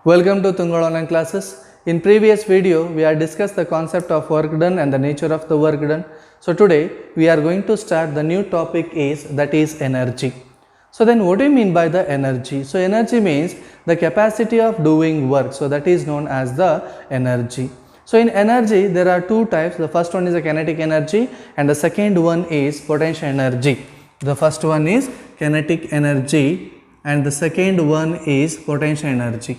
Welcome to Tungal Online Classes. In previous video, we have discussed the concept of work done and the nature of the work done. So today, we are going to start the new topic that is energy. So then what do you mean by the energy? So energy means the capacity of doing work. So that is known as the energy. So in energy, there are two types. The first one is the kinetic energy and the second one is potential energy. The first one is kinetic energy and the second one is potential energy.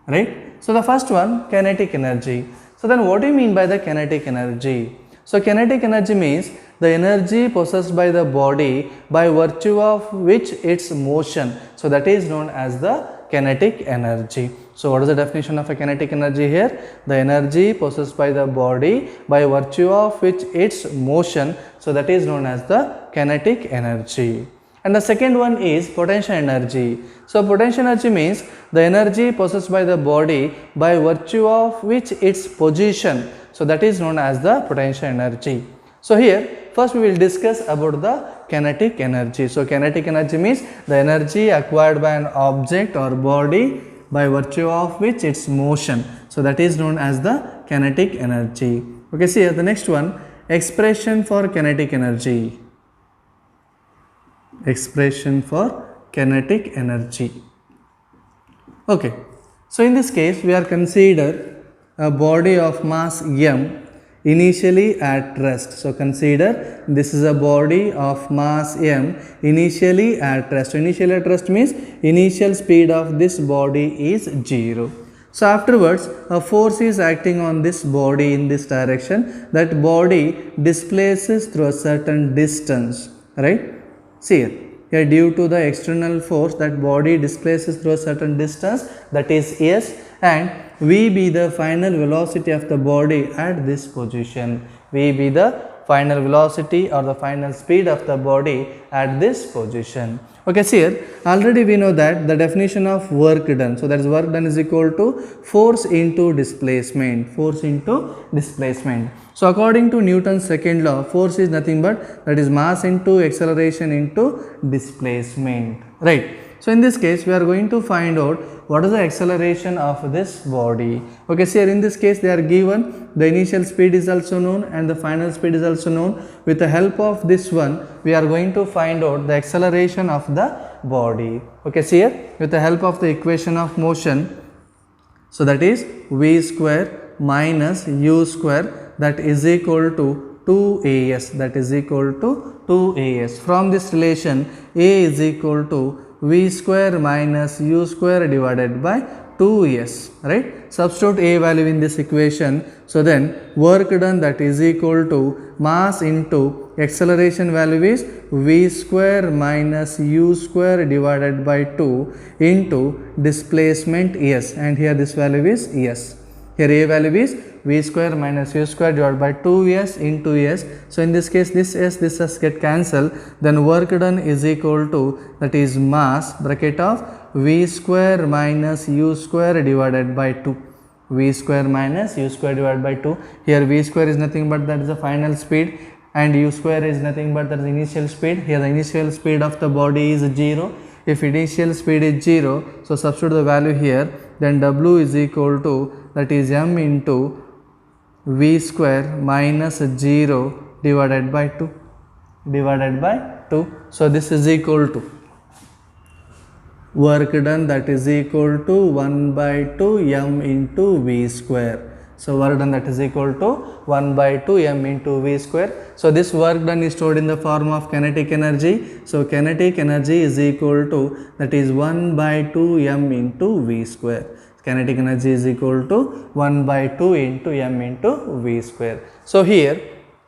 Right? So the first one, kinetic energy. So then what do you mean by the kinetic energy? So kinetic energy means the energy possessed by the body by virtue of which its motion. So that is known as the kinetic energy. So what is the definition of a kinetic energy here? The energy possessed by the body by virtue of which its motion. So that is known as the kinetic energy. And the second one is potential energy. So potential energy means the energy possessed by the body by virtue of which its position. So that is known as the potential energy. So here first we will discuss about the kinetic energy. So kinetic energy means the energy acquired by an object or body by virtue of which its motion. So that is known as the kinetic energy. Okay, see here the next one, expression for kinetic energy. Expression for kinetic energy. Okay, so in this case we are consider a body of mass m initially at rest. So consider this is a body of mass m initially at rest. So initially at rest means initial speed of this body is 0. So afterwards a force is acting on this body in this direction. That body displaces through a certain distance, right? See here, due to the external force that body displaces through a certain distance, that is s, and v be the final velocity of the body at this position. V be the final velocity or the final speed of the body at this position. Okay, see here, already we know that the definition of work done. So that is work done is equal to force into displacement. Force into displacement. So according to Newton's second law, force is nothing but that is mass into acceleration into displacement. Right. So in this case we are going to find out what is the acceleration of this body. Okay, so here in this case they are given the initial speed is also known and the final speed is also known. With the help of this one we are going to find out the acceleration of the body. Okay, so here with the help of the equation of motion, so that is v square minus u square, that is equal to 2as, that is equal to 2as. From this relation a is equal to v square minus u square divided by 2s, right? Substitute a value in this equation. So then work done, that is equal to mass into acceleration value is v square minus u square divided by 2 into displacement s, and here this value is s. Here a value is v square minus u square divided by 2s into s. So in this case this s get cancelled, then work done is equal to, that is mass bracket of v square minus u square divided by 2. V square minus u square divided by 2. Here v square is nothing but that is the final speed and u square is nothing but that is initial speed. Here the initial speed of the body is 0. If initial speed is 0, so substitute the value here, then w is equal to, that is m into v square minus 0 divided by 2. So this is equal to work done, that is equal to 1 by 2 m into v square. So work done, that is equal to 1 by 2 m into v square. So this work done is stored in the form of kinetic energy. So kinetic energy is equal to, that is 1 by 2 m into v square. Kinetic energy is equal to 1 by 2 into m into v square. So here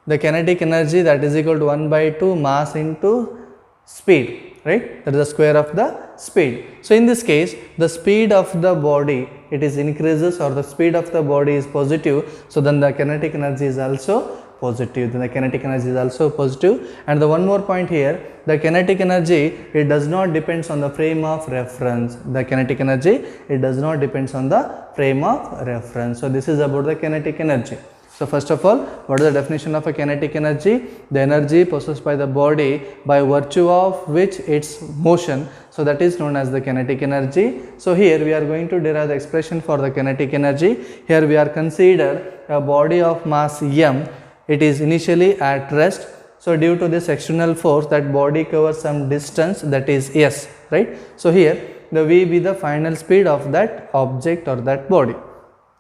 the kinetic energy, that is equal to 1 by 2 mass into speed, right? That is the square of the speed. So in this case the speed of the body, it is increases, or the speed of the body is positive, so then the kinetic energy is also positive. Then the kinetic energy is also positive. And the one more point here, the kinetic energy, it does not depends on the frame of reference. The kinetic energy, it does not depends on the frame of reference. So this is about the kinetic energy. So first of all, what is the definition of a kinetic energy? The energy possessed by the body by virtue of which its motion. So that is known as the kinetic energy. So here we are going to derive the expression for the kinetic energy. Here we are considered a body of mass m. It is initially at rest. So due to this external force, that body covers some distance, that is s, right? So here the v be the final speed of that object or that body.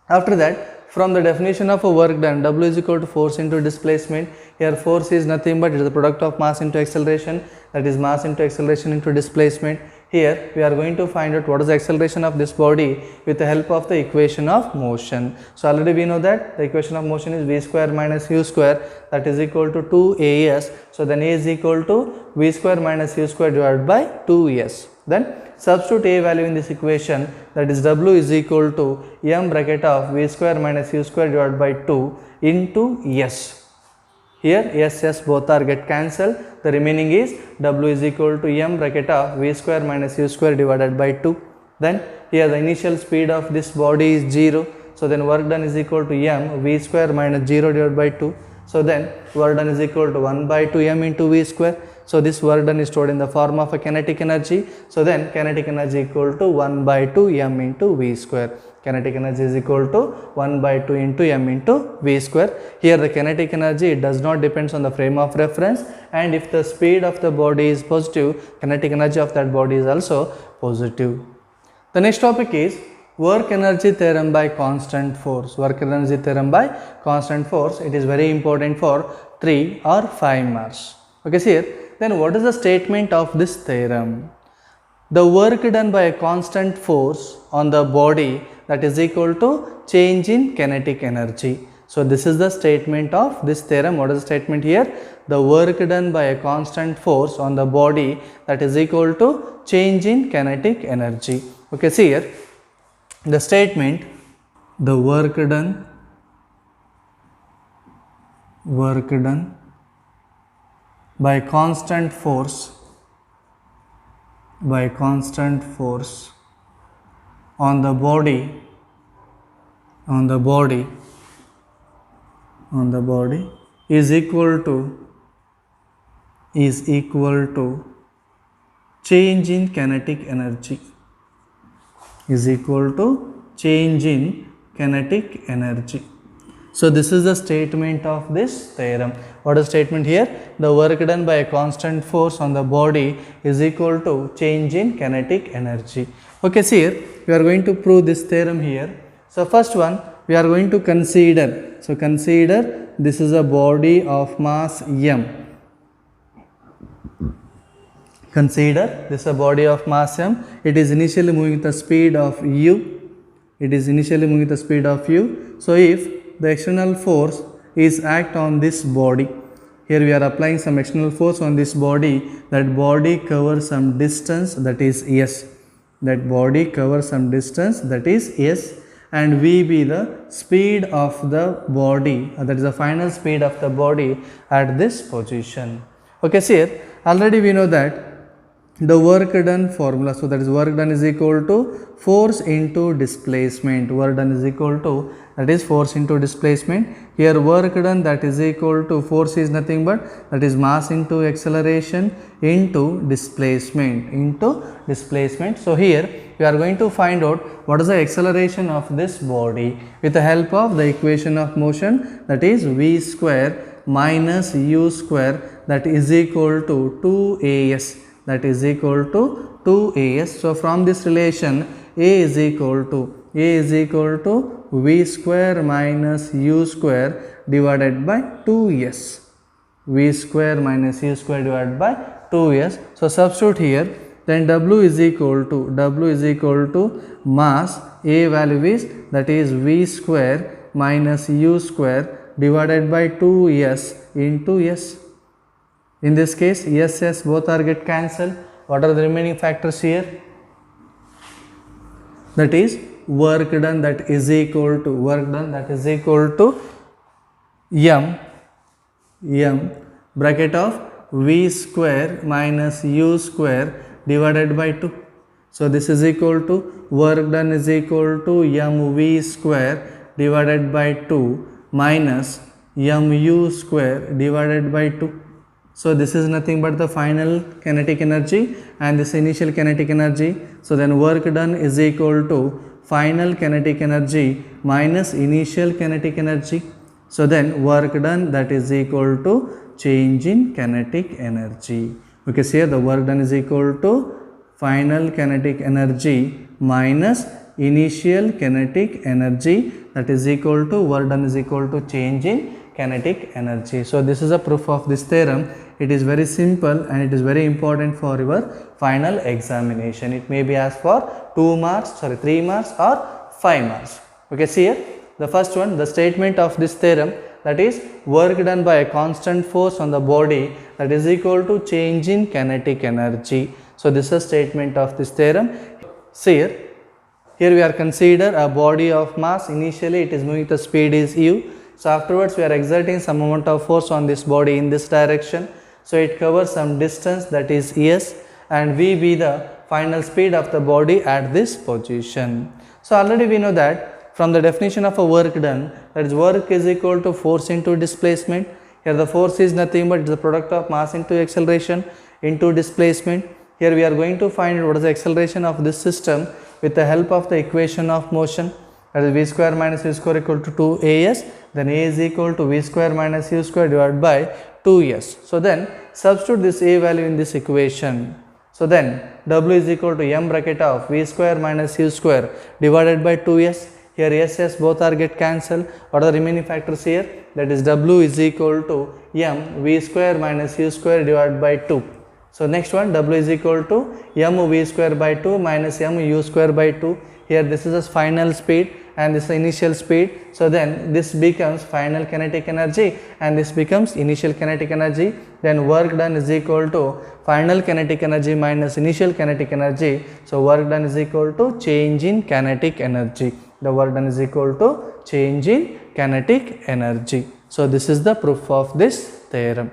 After that, from the definition of a work done, W is equal to force into displacement. Here force is nothing but it is the product of mass into acceleration, that is mass into acceleration into displacement. Here we are going to find out what is the acceleration of this body with the help of the equation of motion. So already we know that the equation of motion is v square minus u square, that is equal to 2as. So then a is equal to v square minus u square divided by 2s. Then substitute a value in this equation, that is w is equal to m bracket of v square minus u square divided by 2 into s. Here s both are get cancelled, the remaining is w is equal to m bracket of v square minus u square divided by 2. Then here the initial speed of this body is 0. So then work done is equal to m v square minus 0 divided by 2. So then work done is equal to 1 by 2 m into v square. So this work done is stored in the form of a kinetic energy. So then kinetic energy equal to 1 by 2 m into v square. Kinetic energy is equal to 1 by 2 into m into v square. Here the kinetic energy, it does not depends on the frame of reference, and if the speed of the body is positive, kinetic energy of that body is also positive. The next topic is work energy theorem by constant force. Work energy theorem by constant force. It is very important for 3 or 5 marks. Okay, see here. Then what is the statement of this theorem? The work done by a constant force on the body, that is equal to change in kinetic energy. So this is the statement of this theorem. What is the statement here? The work done by a constant force on the body, that is equal to change in kinetic energy. Okay, see here. The statement, the work done by constant force on the body is equal to change in kinetic energy, is equal to change in kinetic energy. So this is the statement of this theorem. What is the statement here? The work done by a constant force on the body is equal to change in kinetic energy. Okay, see here, we are going to prove this theorem here. So first one, we are going to consider. So consider this is a body of mass m. Consider this is a body of mass m. It is initially moving with the speed of u. So if the external force is act on this body, here we are applying some external force on this body, that body covers some distance, that is s. That body covers some distance, that is s, and v be the speed of the body, that is the final speed of the body at this position. Okay, see here, already we know that the work done formula, so that is work done is equal to force into displacement. Work done is equal to, that is force into displacement. Here work done, that is equal to force is nothing but that is mass into acceleration into displacement, So here we are going to find out what is the acceleration of this body with the help of the equation of motion, that is v square minus u square, that is equal to 2as, that is equal to 2as. So from this relation, a is equal to v square minus u square divided by 2s. V square minus u square divided by 2s. So substitute here, then w is equal to mass, a value is, that is v square minus u square divided by 2s into s. In this case, s both are get cancelled. What are the remaining factors here? That is work done, that is equal to m bracket of v square minus u square divided by 2. So this is equal to work done is equal to mv square divided by 2 minus mu square divided by 2. So this is nothing but the final kinetic energy and this initial kinetic energy. So then work done is equal to final kinetic energy minus initial kinetic energy. So then work done, that is equal to change in kinetic energy. Okay, so here the work done is equal to final kinetic energy minus initial kinetic energy, that is equal to work done is equal to change in kinetic energy. So this is a proof of this theorem. It is very simple and it is very important for your final examination. It may be asked for 3 marks or 5 marks. Okay, see here the first one, the statement of this theorem, that is work done by a constant force on the body, that is equal to change in kinetic energy. So this is a statement of this theorem. See here we are consider a body of mass. Initially it is moving, the speed is u. So afterwards we are exerting some amount of force on this body in this direction. So it covers some distance, that is s, and v be the final speed of the body at this position. So already we know that from the definition of a work done, that is work is equal to force into displacement. Here the force is nothing but it is the product of mass into acceleration into displacement. Here we are going to find what is the acceleration of this system with the help of the equation of motion, that is v square minus u square equal to 2as, then a is equal to v square minus u square divided by 2s. So then substitute this a value in this equation. So then w is equal to m bracket of v square minus u square divided by 2s. Here s both are get cancelled. What are the remaining factors here? That is w is equal to m v square minus u square divided by 2. So next one, w is equal to m v square by 2 minus m u square by 2. Here this is the final speed and this is the initial speed. So then this becomes final kinetic energy and this becomes initial kinetic energy. Then work done is equal to final kinetic energy minus initial kinetic energy. So work done is equal to change in kinetic energy. The work done is equal to change in kinetic energy. So this is the proof of this theorem.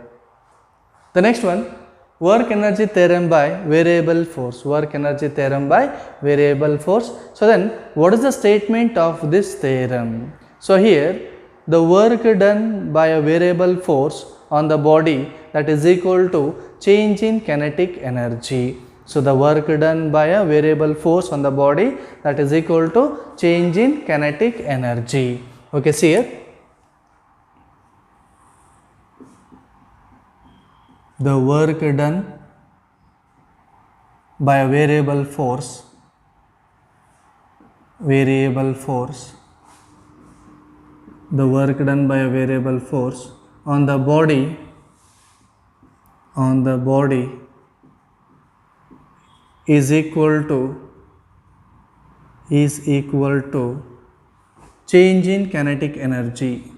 The next one, work energy theorem by variable force. Work energy theorem by variable force. So then what is the statement of this theorem? So here the work done by a variable force on the body, that is equal to change in kinetic energy. So the work done by a variable force on the body, that is equal to change in kinetic energy. Okay, see here. The work done by a variable force the work done by a variable force on the body is equal to change in kinetic energy,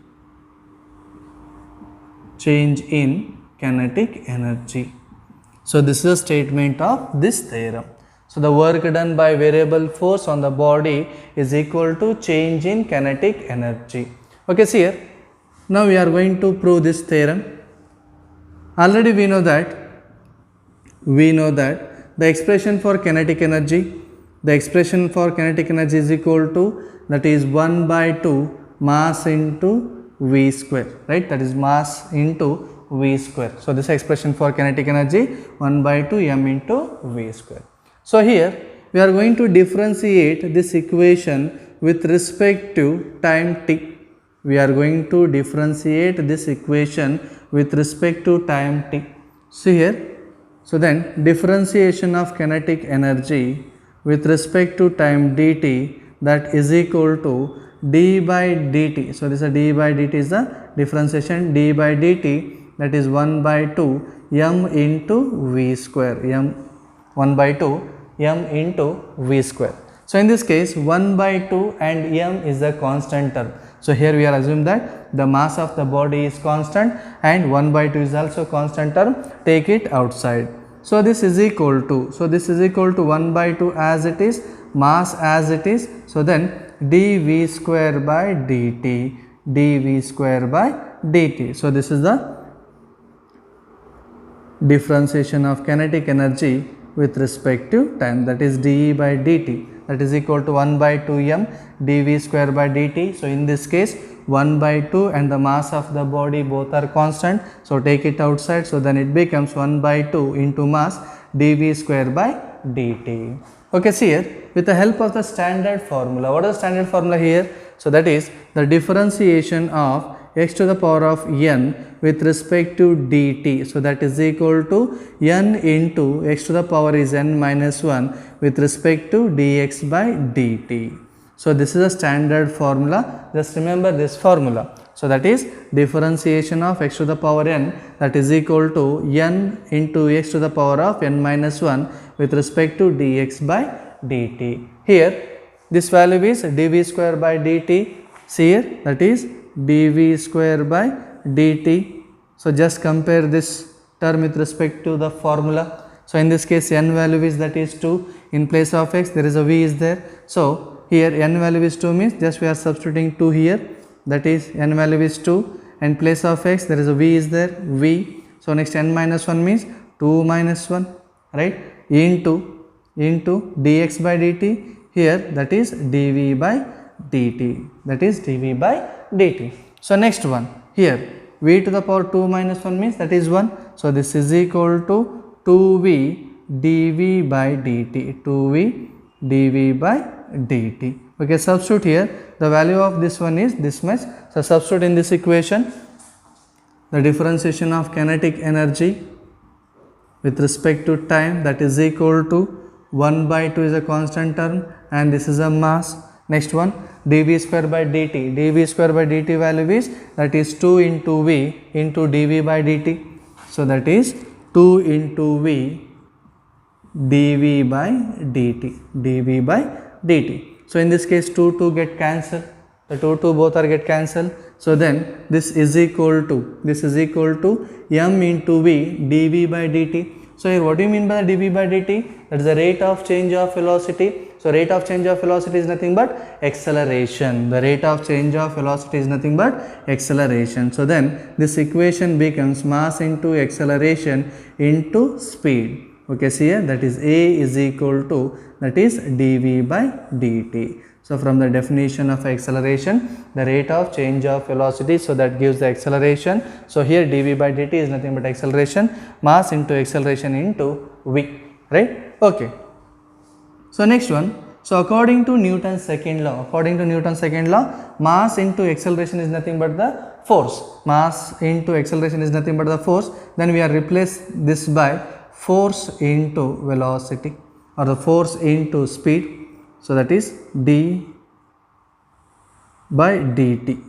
change in kinetic energy. So this is a statement of this theorem. So the work done by variable force on the body is equal to change in kinetic energy. Okay, see here. Now we are going to prove this theorem. Already we know that the expression for kinetic energy is equal to, that is 1 by 2 mass into v square, right? That is mass into v square. So this expression for kinetic energy 1 by 2 m into v square. So here we are going to differentiate this equation with respect to time t. We are going to differentiate this equation with respect to time t. See here. So then differentiation of kinetic energy with respect to time dt, that is equal to d by dt. So this is d by dt is the differentiation, d by dt, that is 1 by 2 m into v square, 1 by 2 m into v square. So in this case 1 by 2 and m is the constant term. So here we are assuming that the mass of the body is constant and 1 by 2 is also constant term. Take it outside. So this is equal to, 1 by 2 as it is, mass as it is. So then dv square by dt, So this is the differentiation of kinetic energy with respect to time, that is dE by dt. that is equal to 1 by 2m dv square by dt. So, in this case 1 by 2 and the mass of the body both are constant. So, take it outside. So, then it becomes 1 by 2 into mass dv square by dt. Okay, see here with the help of the standard formula. What is the standard formula here? So, that is the differentiation of x to the power of n with respect to dt. So, that is equal to n into x to the power is n minus 1 with respect to dx by dt. So, this is a standard formula. Just remember this formula. So, that is differentiation of x to the power n, that is equal to n into x to the power of n minus 1 with respect to dx by dt. Here this value is dv square by dt. See here, that is dv square by dt. So, just compare this term with respect to the formula. So, in this case n value is that is 2, in place of x there is a v is there. So, here n value is 2 means just we are substituting 2 here, that is n value is 2, and place of x there is a v is there, v. So, next n minus 1 means 2 minus 1, right, into dx by dt, here that is dv by dt, that is dv by dt. So, next one here v to the power 2 minus 1 means that is 1. So, this is equal to 2v dv by dt, 2v dv by dt. Okay, substitute here, the value of this one is this much. So, substitute in this equation the differentiation of kinetic energy with respect to time, that is equal to 1 by 2 is a constant term and this is a mass. Next one dv square by dt, dv square by dt value is that is 2 into v into dv by dt. So, that is 2 into v dv by dt, dv by dt. So, in this case 2 get cancelled, the 2 both are get cancelled. So, then this is equal to m into v dv by dt. So, here what do you mean by the dv by dt? That is the rate of change of velocity. So, rate of change of velocity is nothing but acceleration. The rate of change of velocity is nothing but acceleration. So, then this equation becomes mass into acceleration into speed. Okay, see here, that is A is equal to, that is dv by dt. So, from the definition of acceleration, the rate of change of velocity, so that gives the acceleration. So, here dv by dt is nothing but acceleration, mass into acceleration into v, right. Okay. So, next one. So, according to Newton's second law, mass into acceleration is nothing but the force. Mass into acceleration is nothing but the force. Then we are replace this by force into velocity or the force into speed. So, that is d by dt,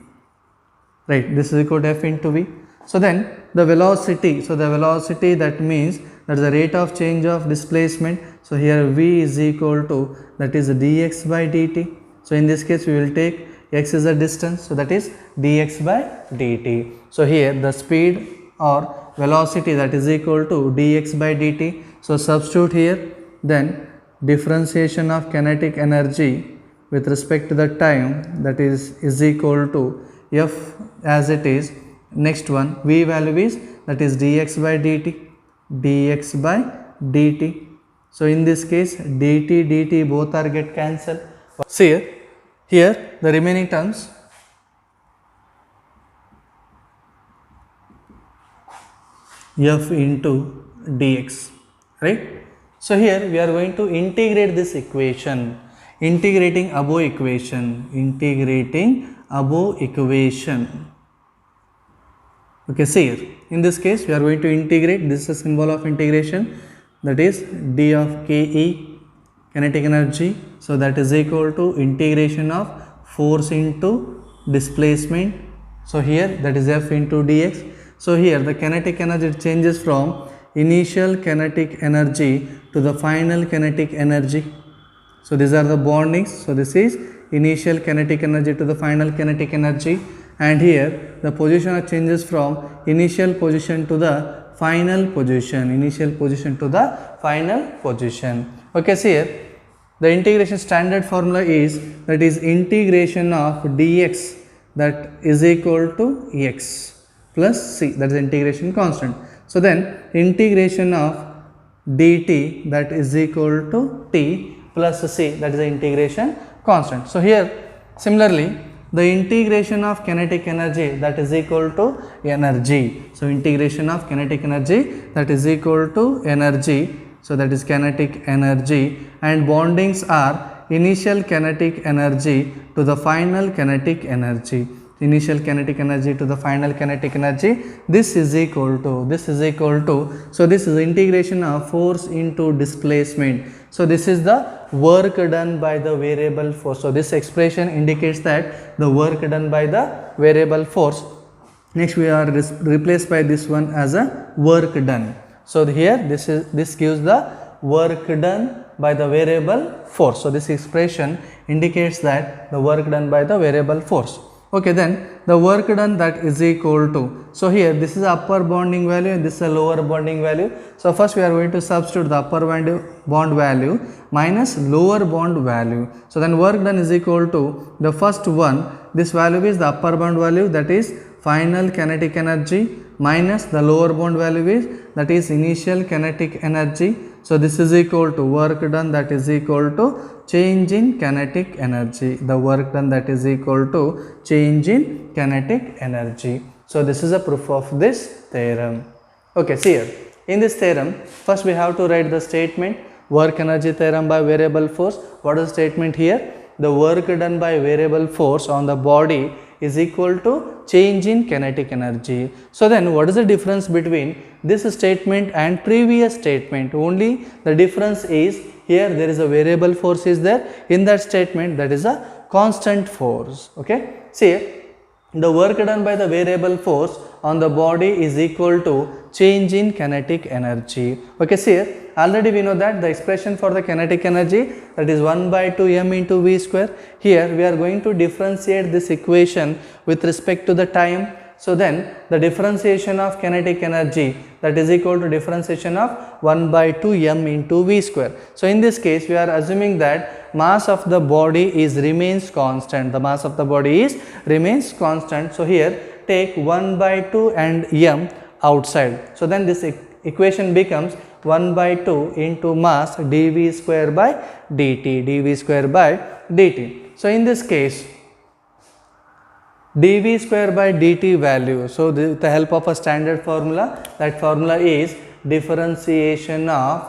right. This is equal to f into v. So, then the velocity, that means that is the rate of change of displacement. So, here v is equal to, that is dx by dt. So, in this case we will take x is a distance. So, that is dx by dt. So, here the speed or velocity, that is equal to dx by dt. So, substitute here, then differentiation of kinetic energy with respect to the time, that is equal to f as it is. Next one v value is that is dx by dt. So, in this case dt both are get cancelled. See here the remaining terms, f into dx, right. So, here we are going to integrate this equation, integrating above equation. Okay, see here, in this case we are going to integrate, this is a symbol of integration, that is d of Ke, kinetic energy. So, that is equal to integration of force into displacement. So, here that is f into dx. So, here the kinetic energy changes from initial kinetic energy to the final kinetic energy. So, these are the bondings. So, this is initial kinetic energy to the final kinetic energy, and here the position changes from initial position to the final position, Okay, see here the integration standard formula is, that is integration of dx, that is equal to x plus c, that is integration constant. So, then integration of dt, that is equal to t plus c, that is the integration constant. So here similarly the integration of kinetic energy, that is equal to energy. So integration of kinetic energy, that is equal to energy. So that is kinetic energy, and bondings are initial kinetic energy to the final kinetic energy. Initial kinetic energy to the final kinetic energy, this is equal to, so this is the integration of force into displacement. So this is the work done by the variable force. So this expression indicates that the work done by the variable force. Next we are replaced by this one as a work done. So here this gives the work done by the variable force. So this expression indicates that the work done by the variable force. Okay, then the work done, that is equal to, so here this is upper bonding value and this is a lower bonding value. So first we are going to substitute the upper bond value minus lower bond value. So then work done is equal to the first one, this value is the upper bond value, that is final kinetic energy, minus the lower bond value is, that is initial kinetic energy. So this is equal to work done, that is equal to change in kinetic energy. The work done, that is equal to change in kinetic energy. So this is a proof of this theorem. Okay, see here in this theorem, first we have to write the statement work energy theorem by variable force. What is the statement here? The work done by variable force on the body is equal to change in kinetic energy. So then what is the difference between this statement and previous statement? Only the difference is here there is a variable force is there, in that statement that is a constant force. Okay, see the work done by the variable force on the body is equal to change in kinetic energy. Okay, see here already we know that the expression for the kinetic energy, that is 1 by 2 m into v square. Here we are going to differentiate this equation with respect to the time. So then the differentiation of kinetic energy, that is equal to differentiation of 1 by 2 m into v square. So in this case we are assuming that mass of the body remains constant. The mass of the body remains constant. So here take 1 by 2 and m outside. So then this equation becomes 1 by 2 into mass dv square by dt. So in this case dv square by dt value, so with the help of a standard formula, that formula is differentiation of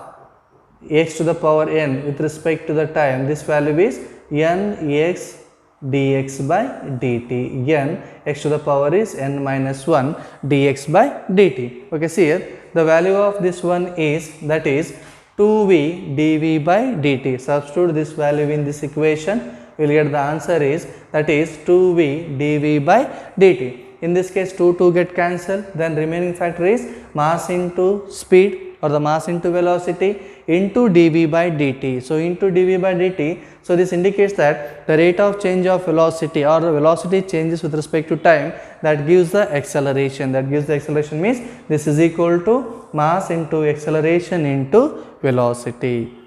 x to the power n with respect to the time. This value is n x dx by dt. N x to the power is n minus 1 dx by dt. Okay, see here the value of this one is, that is 2v dv by dt. Substitute this value in this equation, we will get the answer is, that is 2v dv by dt. In this case 2 get cancelled, then remaining factor is mass into speed or the mass into velocity into dv by dt. So into dv by dt, so this indicates that the rate of change of velocity or the velocity changes with respect to time, that gives the acceleration. That gives the acceleration means this is equal to mass into acceleration into velocity.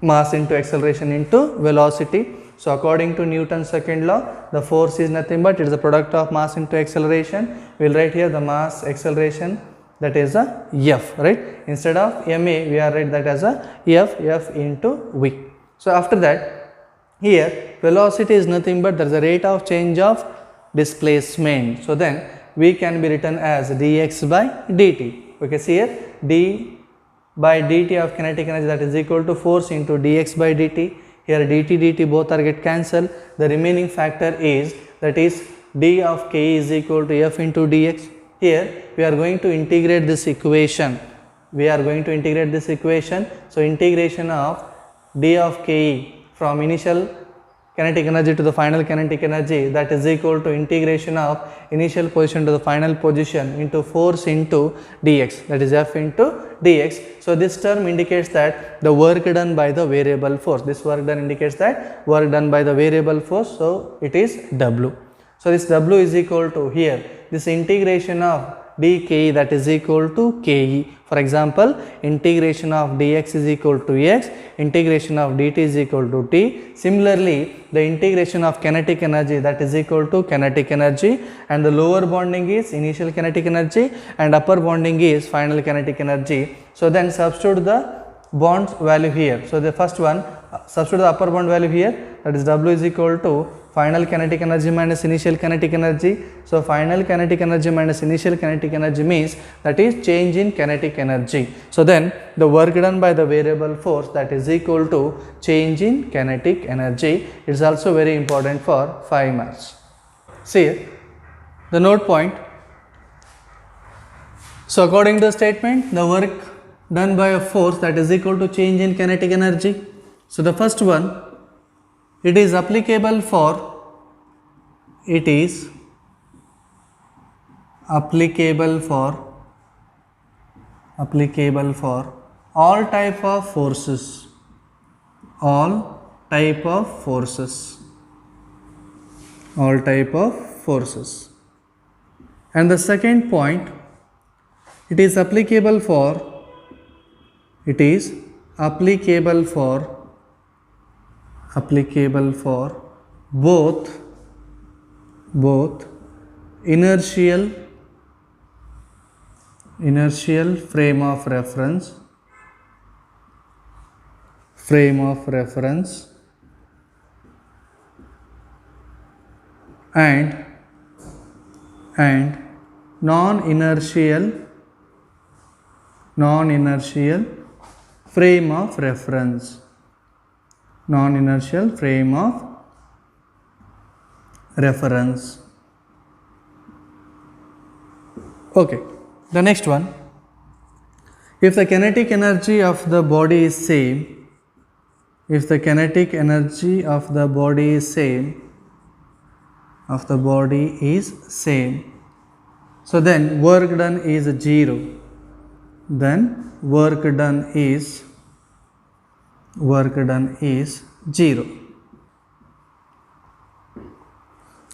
Mass into acceleration into velocity. So according to Newton's second law, the force is nothing but it is the product of mass into acceleration. We will write here the mass acceleration, that is a f, right? Instead of ma we are write that as a f into v. So after that here velocity is nothing but there is a rate of change of displacement. So then v can be written as dx by dt. Okay, see here d by dt of kinetic energy, that is equal to force into dx by dt. Here dt both are get cancelled. The remaining factor is, that is d of k is equal to f into dx. Here we are going to integrate this equation. So integration of d of ke from initial kinetic energy to the final kinetic energy, that is equal to integration of initial position to the final position into force into dx, that is f into dx. So this term indicates that the work done by the variable force. This work done indicates that work done by the variable force. So it is w. So this w is equal to, here this integration of dke, that is equal to ke. For example, integration of dx is equal to x, integration of dt is equal to t. Similarly, the integration of kinetic energy, that is equal to kinetic energy, and the lower bonding is initial kinetic energy and upper bonding is final kinetic energy. So then substitute the bonds value here. So the first one, substitute the upper bound value here, that is W is equal to final kinetic energy minus initial kinetic energy. So final kinetic energy minus initial kinetic energy means that is change in kinetic energy. So then the work done by the variable force, that is equal to change in kinetic energy. It is also very important for 5 marks. See the note point. So according to the statement, the work done by a force, that is equal to change in kinetic energy. So the first one, it is applicable for all type of forces, and the second point, it is applicable for both inertial frame of reference and non-inertial frame of reference. Okay, the next one, if the kinetic energy of the body is same, so then work done is 0.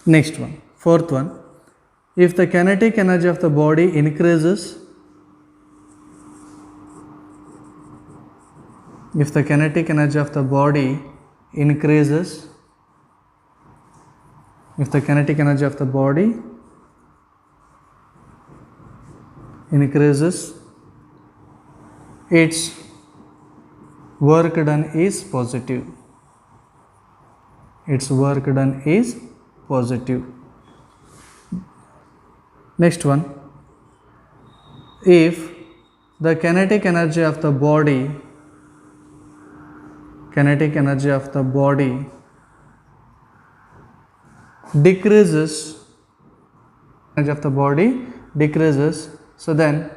Next one, fourth one, if the kinetic energy of the body increases, its work done is positive. Next one, if the kinetic energy of the body decreases, so then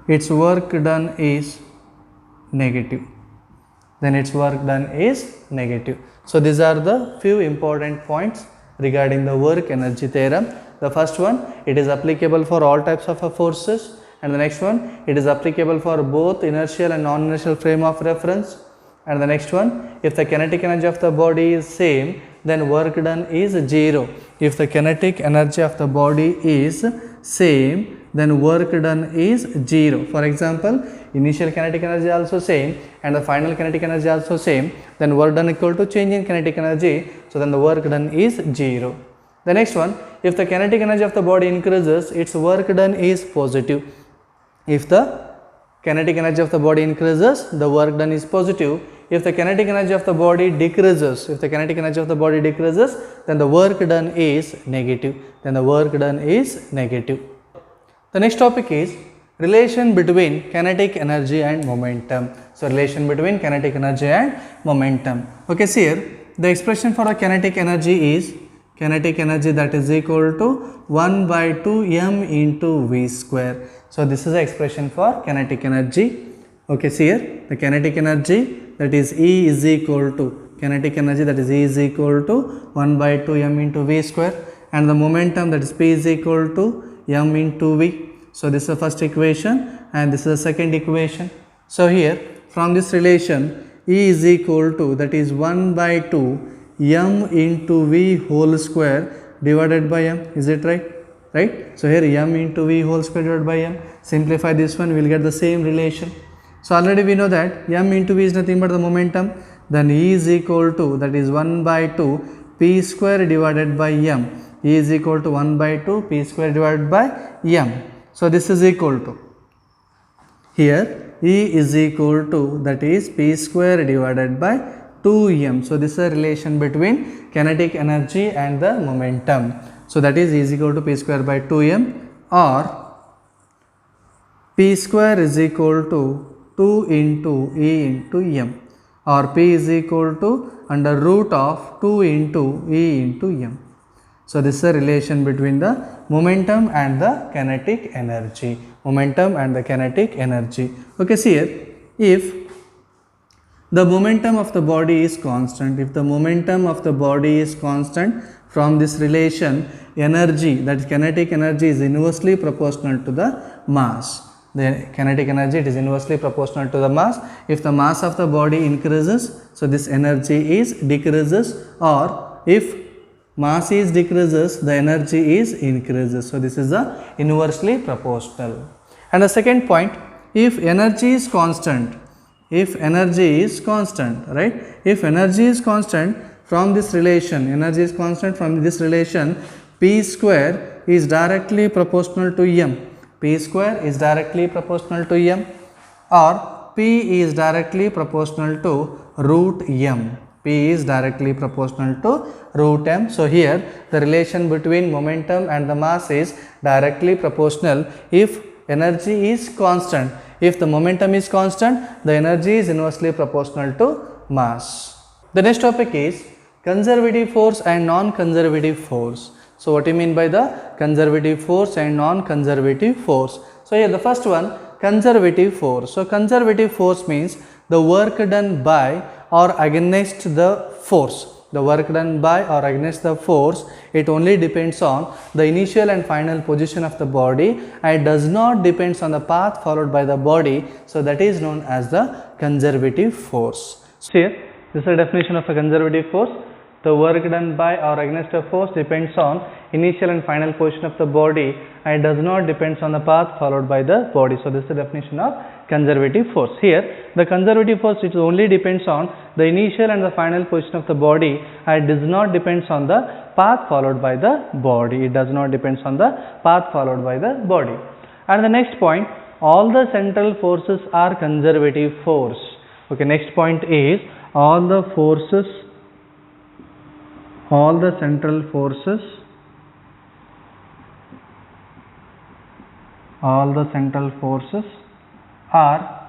its work done is negative. So these are the few important points regarding the work energy theorem. The first one, it is applicable for all types of forces, and the next one, it is applicable for both inertial and non-inertial frame of reference, and the next one, if the kinetic energy of the body is same, then work done is 0. If the kinetic energy of the body is same, then work done is 0. For example, initial kinetic energy also same and the final kinetic energy also same, then work done equal to change in kinetic energy, so then the work done is 0. The next one, if the kinetic energy of the body increases, its work done is positive. If the kinetic energy of the body increases, the work done is positive. If the kinetic energy of the body decreases, then the work done is negative. The next topic is relation between kinetic energy and momentum. So relation between kinetic energy and momentum. Okay, see here, the expression for the kinetic energy is that is equal to 1 by 2 m into v square. So this is the expression for kinetic energy. Okay, see here, the kinetic energy, that is E is equal to 1 by 2 m into v square, and the momentum, that is P is equal to m into v. So this is the first equation and this is the second equation. So here from this relation, E is equal to, that is 1 by 2 m into v whole square divided by m. Is it right? So here m into v whole square divided by m. Simplify this one, we will get the same relation. So already we know that m into v is nothing but the momentum. Then E is equal to, that is 1 by 2 p square divided by m. E is equal to 1 by 2 p square divided by m. So this is equal to, here E is equal to, that is P square divided by 2m. So, this is a relation between kinetic energy and the momentum. So, that is E is equal to P square by 2m, or P square is equal to 2 into E into m, or P is equal to under root of 2 into E into m. So, this is a relation between the momentum and the kinetic energy. Momentum and the kinetic energy. Okay, see here, if the momentum of the body is constant, if the momentum of the body is constant, from this relation, energy, that is kinetic energy, is inversely proportional to the mass. The kinetic energy, it is inversely proportional to the mass. If the mass of the body increases, so this energy is decreases, or if mass is decreases, the energy is increases. So, this is the inversely proportional. And the second point, if energy is constant, if energy is constant, right, if energy is constant, from this relation, energy is constant, from this relation, P square is directly proportional to m. P square is directly proportional to m, or P is directly proportional to root m. P is directly proportional to root m. So, here the relation between momentum and the mass is directly proportional if energy is constant. If the momentum is constant, the energy is inversely proportional to mass. The next topic is conservative force and non-conservative force. So, what do you mean by the conservative force and non-conservative force? So, here the first one, conservative force. So, conservative force means the work done by or against the force. The work done by or against the force, it only depends on the initial and final position of the body, and it does not depends on the path followed by the body. So, that is known as the conservative force. So, here this is the definition of a conservative force. The work done by or against a force depends on initial and final position of the body, and it does not depends on the path followed by the body. So, this is the definition of conservative force. Here the conservative force, it only depends on the initial and the final position of the body, and it does not depends on the path followed by the body. It does not depends on the path followed by the body. And the next point, all the central forces are conservative force. Okay, next point is all the forces, all the central forces, all the central forces are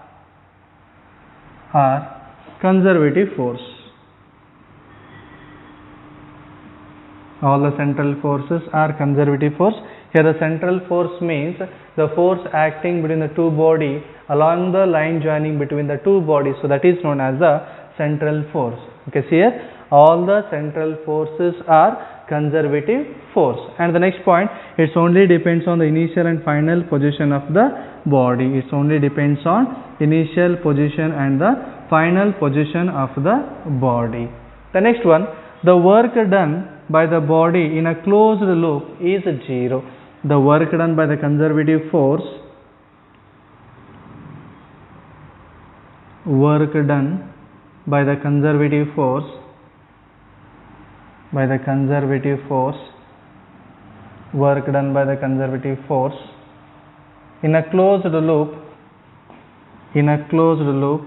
conservative force. All the central forces are conservative force. Here the central force means the force acting between the two body along the line joining between the two bodies. So, that is known as the central force. Okay, see here, all the central forces are conservative force. And the next point, it only depends on the initial and final position of the body. It only depends on initial position and the final position of the body. The next one, the work done by the body in a closed loop is 0. The work done by the conservative force, work done by the conservative force, by the conservative force, work done by the conservative force in a closed loop, in a closed loop,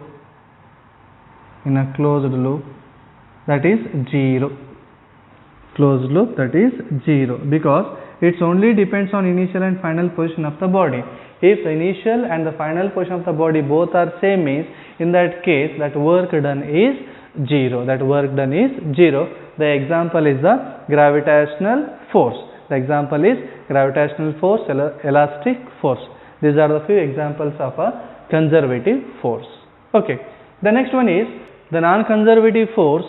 in a closed loop, that is 0. Closed loop, that is 0, because it only depends on initial and final position of the body. If the initial and the final position of the body both are same, means in that case that work done is 0. That work done is 0. The example is the gravitational force. The example is gravitational force, elastic force. These are the few examples of a conservative force. Okay. The next one is the non-conservative force.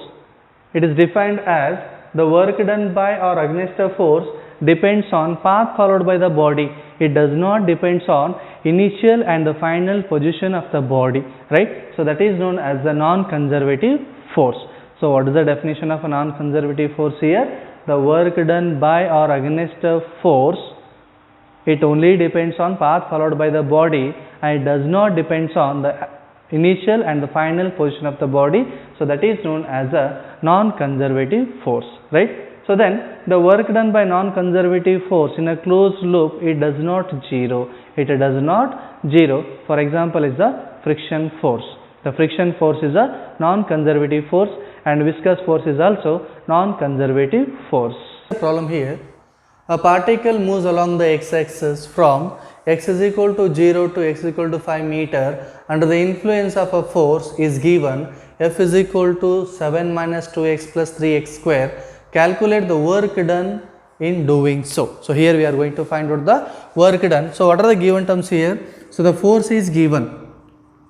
It is defined as the work done by or against a force depends on path followed by the body. It does not depends on initial and the final position of the body, right? So, that is known as the non-conservative force. So, what is the definition of a non-conservative force here? The work done by or against a force, it only depends on path followed by the body, and it does not depends on the initial and the final position of the body. So, that is known as a non-conservative force, right? So, then the work done by non-conservative force in a closed loop, it does not 0. It does not 0. For example, is the friction force. The friction force is a non-conservative force and viscous force is also non-conservative force. The problem here, a particle moves along the x-axis from x is equal to 0 to x is equal to 5 meter under the influence of a force is given F is equal to 7 minus 2x plus 3x square. Calculate the work done in doing so. So, here we are going to find out the work done. So, what are the given terms here? So, the force is given.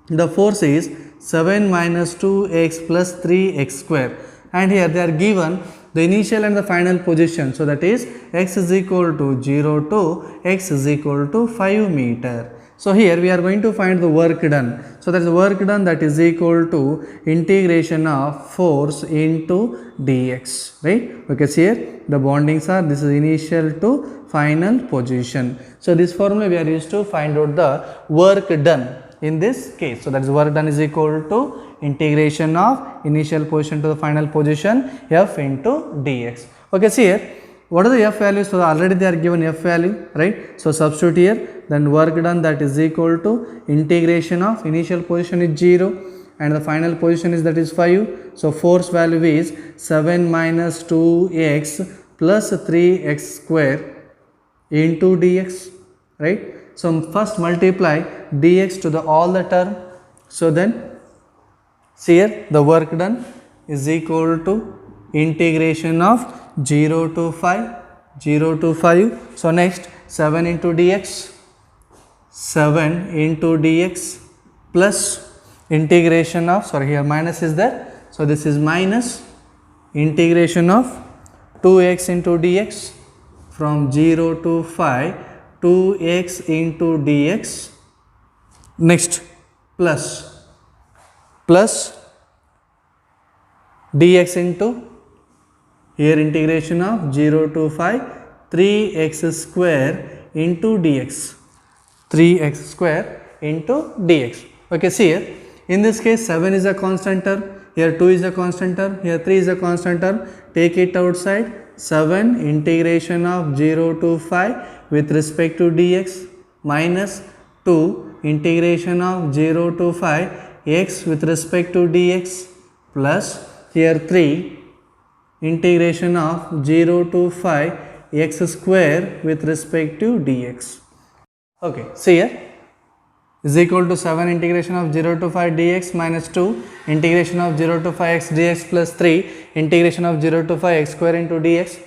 The force is 7 minus 2x plus 3x square, and here they are given the initial and the final position. So, that is x is equal to 0 to x is equal to 5 meter. So, here we are going to find the work done. So, that is the work done, that is equal to integration of force into dx, right. Okay, so here the bondings are, this is initial to final position. So, this formula we are used to find out the work done in this case. So, that is work done is equal to integration of initial position to the final position f into dx. Okay, see here what are the f values? So, already they are given f value, right. So, substitute here, then work done, that is equal to integration of initial position is 0 and the final position is, that is 5. So, force value is 7 minus 2x plus 3x square into dx, right. So, first multiply dx to the all the term. So, then see here the work done is equal to integration of 0 to 5, 0 to 5. So, next 7 into dx, 7 into dx plus integration of, sorry here minus is there. So, this is minus integration of 2x into dx from 0 to 5, 2x into dx, next plus dx into, here integration of 0 to 5, 3x square into dx, 3x square into dx. Okay, see here in this case 7 is a constant term, here 2 is a constant term, here 3 is a constant term, take it outside. 7 integration of 0 to 5 with respect to dx minus 2 integration of 0 to 5 x with respect to dx plus here 3 integration of 0 to 5 x square with respect to dx. Okay, see here is equal to 7 integration of 0 to 5 dx minus 2 integration of 0 to 5 x dx plus 3 integration of 0 to 5 x square into dx.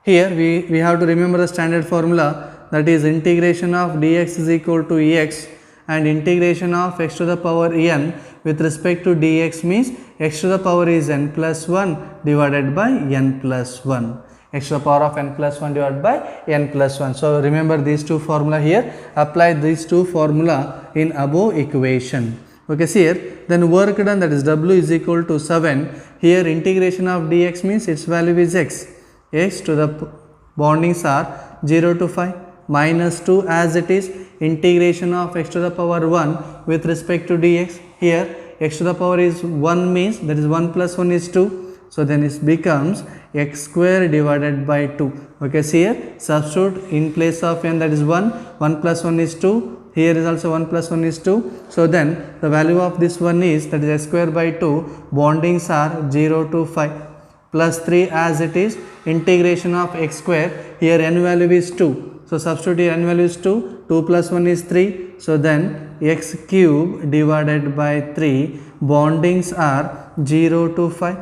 Here we have to remember the standard formula, that is integration of dx is equal to x and integration of x to the power n with respect to dx means x to the power is n plus 1 divided by n plus 1. X to the power of n plus 1 divided by n plus 1. So, remember these two formula here, apply these two formula in above equation. Okay, see here, then work done, that is W is equal to 7. Here integration of dx means its value is x. X to the bondings are 0 to 5 minus 2 as it is integration of x to the power 1 with respect to dx. Here x to the power is 1 means, that is 1 plus 1 is 2. So, then it becomes x square divided by 2. Okay, see here substitute in place of n, that is 1, 1 plus 1 is 2, here is also 1 plus 1 is 2. So, then the value of this one is, that is x square by 2, bondings are 0 to 5 plus 3 as it is integration of x square, here n value is 2. So, substitute here n value is 2, 2 plus 1 is 3. So, then x cube divided by 3, bondings are 0 to 5.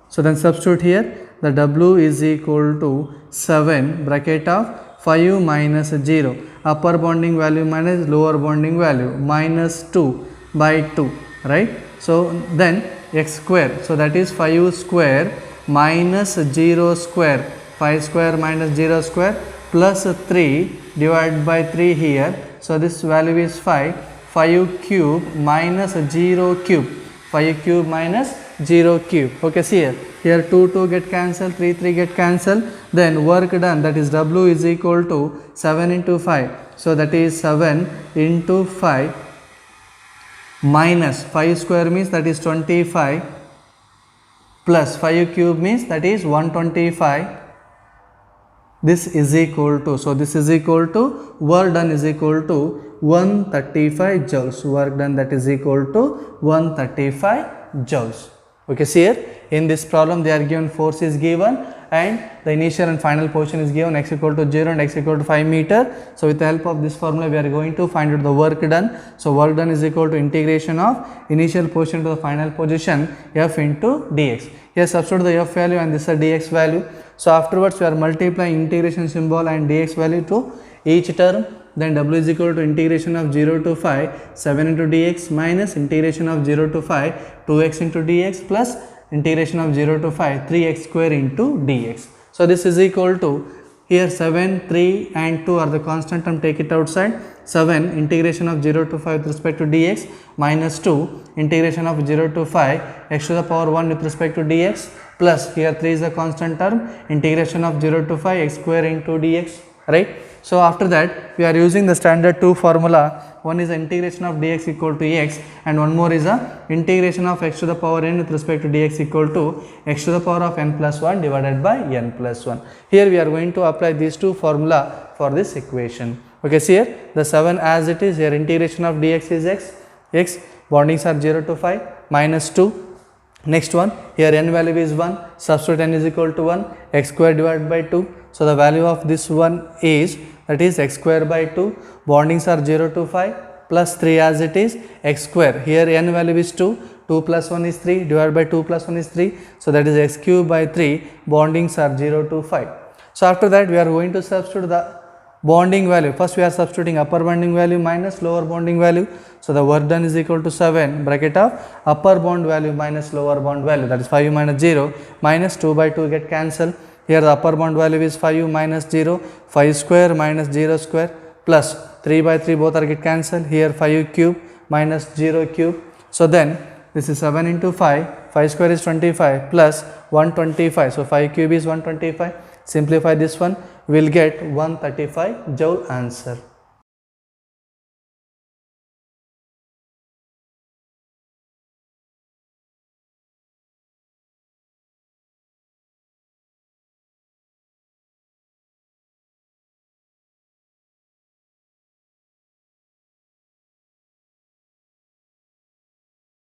So, then substitute here, the W is equal to 7 bracket of 5 minus 0, upper bonding value minus lower bonding value minus 2 by 2, right. So, then x square, so that is 5 square minus 0 square, 5 square minus 0 square plus 3 divided by 3 here. So, this value is 5, 5 cube minus 0 cube, 5 cube minus 0 cube. Okay, see here 2 get cancelled, 3 get cancelled, then work done, that is W is equal to 7 into 5. So, that is 7 into 5 minus 5 square means that is 25 plus 5 cube means that is 125 this is equal to, so this is equal to work done is equal to 135 joules. Work done, that is equal to 135 joules. Okay, see here in this problem they are given force is given and the initial and final position is given, x equal to 0 and x equal to 5 meter. So with the help of this formula we are going to find out the work done. So work done is equal to integration of initial position to the final position f into dx. Here substitute the f value and this is the dx value. So afterwards we are multiplying integration symbol and dx value to each term. Then w is equal to integration of 0 to 5 7 into dx minus integration of 0 to 5 2x into dx plus integration of 0 to 5 3x square into dx. So this is equal to, here 7, 3 and 2 are the constant term, take it outside. 7 integration of 0 to 5 with respect to dx minus 2 integration of 0 to 5 x to the power 1 with respect to dx plus here 3 is the constant term, integration of 0 to 5 x square into dx, right. So after that we are using the standard 2 formula. One is the integration of dx equal to x and one more is a integration of x to the power n with respect to dx equal to x to the power of n plus 1 divided by n plus 1. Here we are going to apply these two formula for this equation. Okay, see here the 7 as it is, here integration of dx is x bondings are 0 to 5 minus 2. Next one, here n value is 1, substitute n is equal to 1, x square divided by 2. So the value of this one is, that is x square by 2, bondings are 0 to 5 plus 3 as it is, x square, here n value is 2, 2 plus 1 is 3, divided by 2 plus 1 is 3, so that is x cube by 3, bondings are 0 to 5. So after that we are going to substitute the bonding value. First we are substituting upper bonding value minus lower bonding value. So the work done is equal to 7 bracket of upper bond value minus lower bond value, that is 5u minus 0 minus 2 by 2 get cancelled. Here the upper bond value is 5u minus 0, 5 square minus 0 square plus 3 by 3 both are get cancelled. Here 5u cube minus 0 cube. So then this is 7 into 5, 5 square is 25 plus 125. So 5 cube is 125. Simplify this one, we will get 135 joule answer.